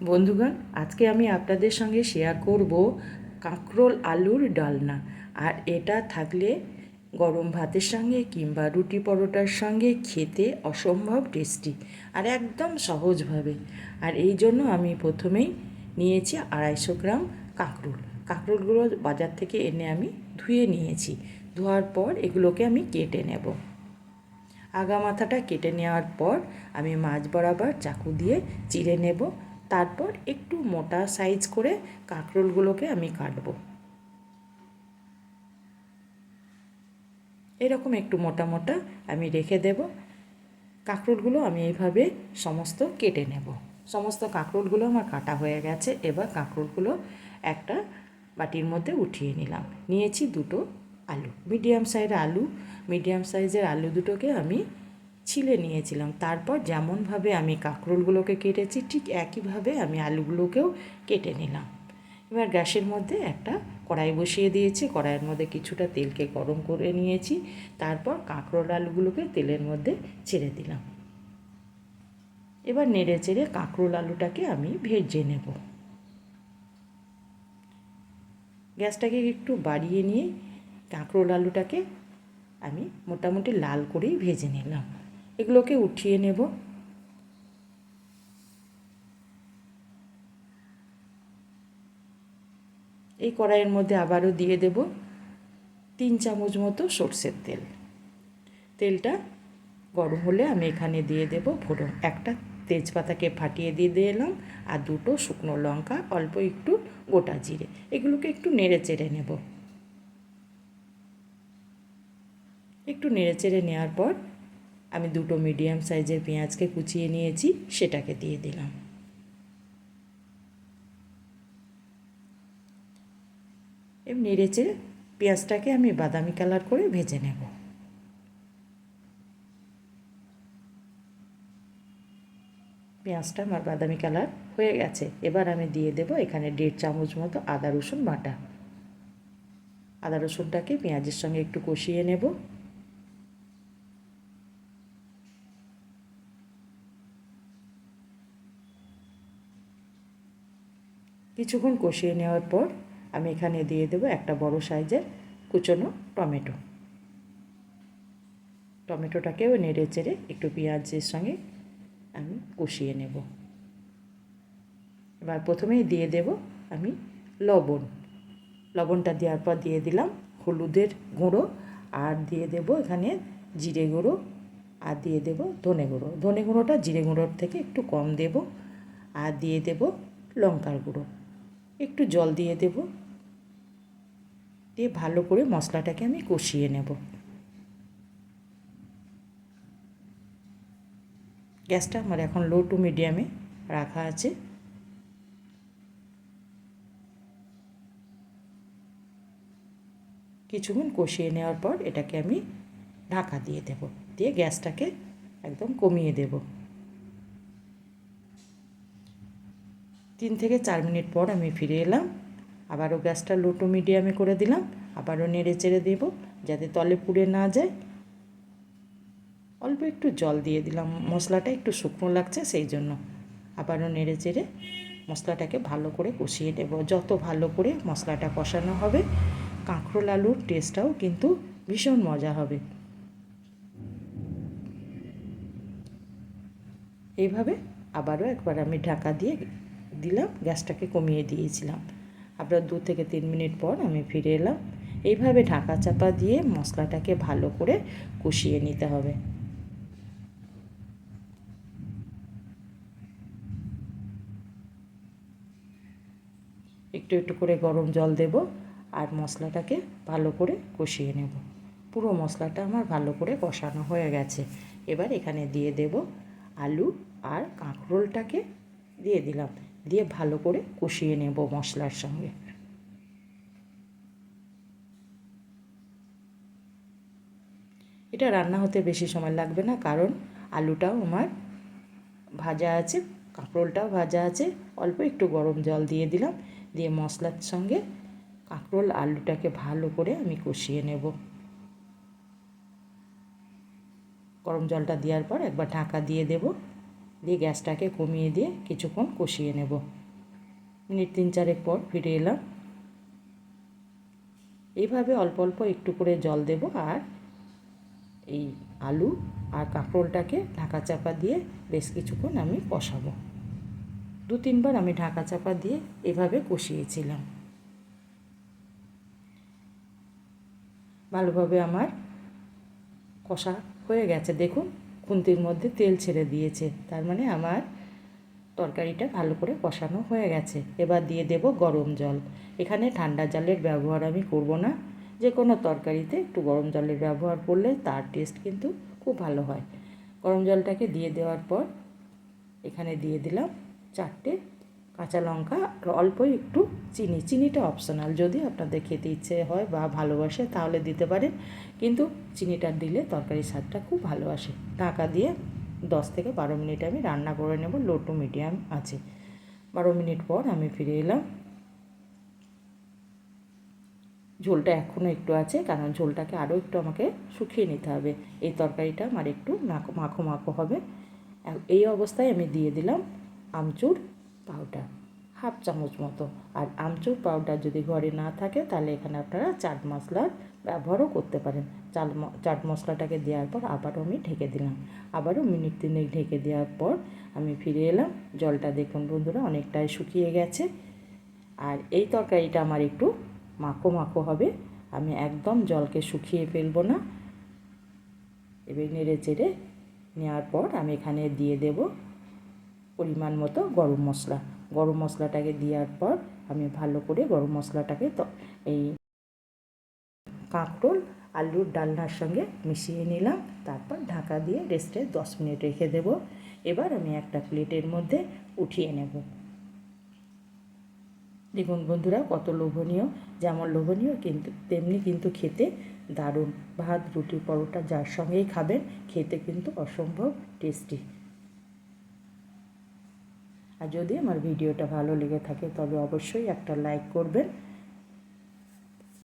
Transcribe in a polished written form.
বন্ধুগণ, আজকে আমি আপনাদের সঙ্গে শেয়ার করব কাঁকরোল আলুর ডালনা। আর এটা থাকলে গরম ভাতের সঙ্গে কিংবা রুটি পরোটার সঙ্গে খেতে অসম্ভব টেস্টি আর একদম সহজভাবে। আর এই জন্য আমি প্রথমেই নিয়েছি 250 গ্রাম কাঁকরোল। কাঁকরোলগুলো বাজার থেকে এনে আমি ধুয়ে নিয়েছি। ধোয়ার পর এগুলোকে আমি কেটে নেব। আগা মাথাটা কেটে নেওয়ার পর আমি মাঝ বরাবর চাকু দিয়ে চিড়ে নেব। তারপর একটু মোটা সাইজ করে কাঁকরোলগুলোকে আমি কাটব। এরকম একটু মোটা মোটা আমি রেখে দেব। কাঁকরোলগুলো আমি এইভাবে সমস্ত কেটে নেব। সমস্ত কাঁকরোলগুলো আমার কাটা হয়ে গেছে। এবার কাঁকরোলগুলো একটা বাটির মধ্যে উঠিয়ে নিলাম। নিয়েছি দুটো আলু, মিডিয়াম সাইজের আলু দুটোকে আমি ছিলে নিয়েছিলাম। তারপর যেমনভাবে আমি কাঁকরোলগুলোকে কেটেছি ঠিক একইভাবে আমি আলুগুলোকেও কেটে নিলাম। এবার গ্যাসের মধ্যে একটা কড়াই বসিয়ে দিয়েছি। কড়াইয়ের মধ্যে কিছুটা তেলকে গরম করে নিয়েছি। তারপর কাঁকরোল আলুগুলোকে তেলের মধ্যে ছেড়ে দিলাম। এবার নেড়ে চেড়ে কাঁকরোল আলুটাকে আমি ভেজে নেব। গ্যাসটাকে একটু বাড়িয়ে নিয়ে কাঁকরোল আলুটাকে আমি মোটামুটি লাল করেই ভেজে নিলাম। এগুলোকে উঠিয়ে নেব। এই কড়াইয়ের মধ্যে আবারও দিয়ে দেব 3 চামচ মতো সর্ষের তেল। তেলটা গরম হলে আমি এখানে দিয়ে দেব ফোড়ন। একটা তেজপাতাকে ফাটিয়ে দিয়ে দিলাম আর দুটো শুকনো লঙ্কা, অল্প একটু গোটা জিরে। এগুলোকে একটু নেড়ে চেড়ে নেব। একটু নেড়ে চেড়ে নেওয়ার পর আমি দুটো মিডিয়াম সাইজের পেঁয়াজকে কুচিয়ে নিয়েছি, সেটাকে দিয়ে দিলাম। এবার নেড়ে চেড়ে পেঁয়াজটাকে আমি বাদামি কালার করে ভেজে নেব। পেঁয়াজটা আমার বাদামি কালার হয়ে গেছে। এবার আমি দিয়ে দেব এখানে 1.5 চামচ মতো আদা রসুন বাটা। আদা রসুনটাকে পেঁয়াজের সঙ্গে একটু কষিয়ে নেব। কিছুক্ষণ কষিয়ে নেওয়ার পর আমি এখানে দিয়ে দেব একটা বড় সাইজের কুচনো টমেটো। টমেটোটাকেও নেড়ে চেড়ে একটু পেঁয়াজের সঙ্গে আমি কষিয়ে নেব। এবার প্রথমেই দিয়ে দেব আমি লবণ। লবণটা দেওয়ার পর দিয়ে দিলাম হলুদের গুঁড়ো, আর দিয়ে দেব এখানে জিরে গুঁড়ো, আর দিয়ে দেব ধনে গুঁড়ো। ধনে গুঁড়োটা জিরে গুঁড়োর থেকে একটু কম দেব। আর দিয়ে দেব লঙ্কার গুঁড়ো। একটু জল দিয়ে দেব। দিয়ে ভালো করে মশলাটাকে আমি কষিয়ে নেব। গ্যাসটা আমার এখন লো টু মিডিয়ামে রাখা আছে। কিছুক্ষণ কষিয়ে নেওয়ার পর এটাকে আমি ঢাকা দিয়ে দেব। দিয়ে গ্যাসটাকে একদম কমিয়ে দেব। 3 থেকে 4 মিনিট পর আমি ফিরে এলাম। আবারও গ্যাসটা লো টু মিডিয়ামে করে দিলাম। আবারও নেড়ে চেড়ে দেব যাতে তলে পুড়ে না যায়। অল্প একটু জল দিয়ে দিলাম, মশলাটা একটু শুকনো লাগছে সেই জন্য। আবারও নেড়ে চেড়ে মশলাটাকে ভালো করে কষিয়ে নেব। যত ভালো করে মশলাটা কষানো হবে কাঁকরোল আলুর টেস্টটাও কিন্তু ভীষণ মজা হবে। এইভাবে আবারও একবার আমি ঢাকা দিয়ে দিলাম, গ্যাসটাকে কমিয়ে দিয়েছিলাম। আবার 2 থেকে 3 মিনিট পর আমি ফিরে এলাম। এইভাবে ঢাকা চাপা দিয়ে মশলাটাকে ভালো করে কষিয়ে নিতে হবে। একটু একটু করে গরম জল দেব আর মশলাটাকে ভালো করে কষিয়ে নেব। পুরো মশলাটা আমার ভালো করে কষানো হয়ে গেছে। এবার এখানে দিয়ে দেব আলু আর কাঁকরোলটাকে দিয়ে দিলাম। দিয়ে ভালো করে কষিয়ে নেব মশলার সঙ্গে। এটা রান্না হতে বেশি সময় লাগবে না, কারণ আলুটাও আমার ভাজা আছে, কাঁকরোলটাও ভাজা আছে। অল্প একটু গরম জল দিয়ে দিলাম। দিয়ে মশলার সঙ্গে কাঁকরোল আলুটাকে ভালো করে আমি কষিয়ে নেব। গরম জলটা দেওয়ার পর একবার ঢাকা দিয়ে দেব। দিয়ে গ্যাসটাকে কমিয়ে দিয়ে কিছুক্ষণ কষিয়ে নেব। মিনিট 3-4 পর ফিরে এলাম। এইভাবে অল্প অল্প একটু করে জল দেব আর এই আলু আর কাঁকরোলটাকে ঢাকা চাপা দিয়ে বেশ কিছুক্ষণ আমি কষাবো। 2-3 বার আমি ঢাকা চাপা দিয়ে এভাবে কষিয়েছিলাম। ভালোভাবে আমার কষা হয়ে গেছে, দেখুন খুন্তির মধ্যে তেল ছেড়ে দিয়েছে, তার মানে আমার তরকারিটা ভালো করে কষানো হয়ে গেছে। এবার দিয়ে দেব গরম জল। এখানে ঠান্ডা জলের ব্যবহার আমি করব না, যে কোনো তরকারিতে একটু গরম জলের ব্যবহার করলে তার টেস্ট কিন্তু খুব ভালো হয়। গরম জলটাকে দিয়ে দেওয়ার পর এখানে দিয়ে দিলাম 4টে কাঁচা লঙ্কা আর অল্প একটু চিনি। চিনিটা অপশনাল, যদি আপনাদের খেতে ইচ্ছে হয় বা ভালোবাসে তাহলে দিতে পারেন, কিন্তু চিনিটা দিলে তরকারির স্বাদটা খুব ভালো আসে। ঢাকা দিয়ে 10-12 মিনিট আমি রান্না করে নেব লো টু মিডিয়াম আছে। 12 মিনিট পর আমি ফিরে এলাম। ঝোলটা এখনও একটু আছে, কারণ ঝোলটাকে আরও একটু আমাকে শুকিয়ে নিতে হবে। এই তরকারিটা আমার একটু মাখো মাখো হবে। এই অবস্থায় আমি দিয়ে দিলাম আমচুর পাউডার 1/2 চামচ মতো। আর আমচুর পাউডার যদি ঘরে না থাকে তাহলে এখানে আপনারা চাট মশলার ব্যবহারও করতে পারেন। চাট মশলাটাকে দেওয়ার পর আবারও আমি ঢেকে দিলাম। আবারও মিনিট 3 ঢেকে দেওয়ার পর আমি ফিরে এলাম। জলটা দেখুন বন্ধুরা অনেকটাই শুকিয়ে গেছে। আর এই তরকারিটা আমার একটু মাখো মাখো হবে, আমি একদম জলকে শুকিয়ে ফেলবো না। এবার নেড়ে চেড়ে নেওয়ার পর আমি এখানে দিয়ে দেব পরিমাণ মতো গরম মশলা। গরম মশলাটাকে দেওয়ার পর আমি ভালো করে গরম মশলাটাকে এই কাঁকরোল আলুর ডালনার সঙ্গে মিশিয়ে নিলাম। তারপর ঢাকা দিয়ে রেস্টে 10 মিনিট রেখে দেব। এবার আমি একটা প্লেটের মধ্যে উঠিয়ে নেব। দেখুন বন্ধুরা কত লোভনীয়, যেমন লোভনীয় কিন্তু তেমনি কিন্তু খেতে দারুণ। ভাত, রুটি, পরোটা যার সঙ্গেই খাবেন খেতে কিন্তু অসম্ভব টেস্টি। আর যদি আমার ভিডিওটা ভালো লেগে থাকে তবে অবশ্যই একটা লাইক করবেন।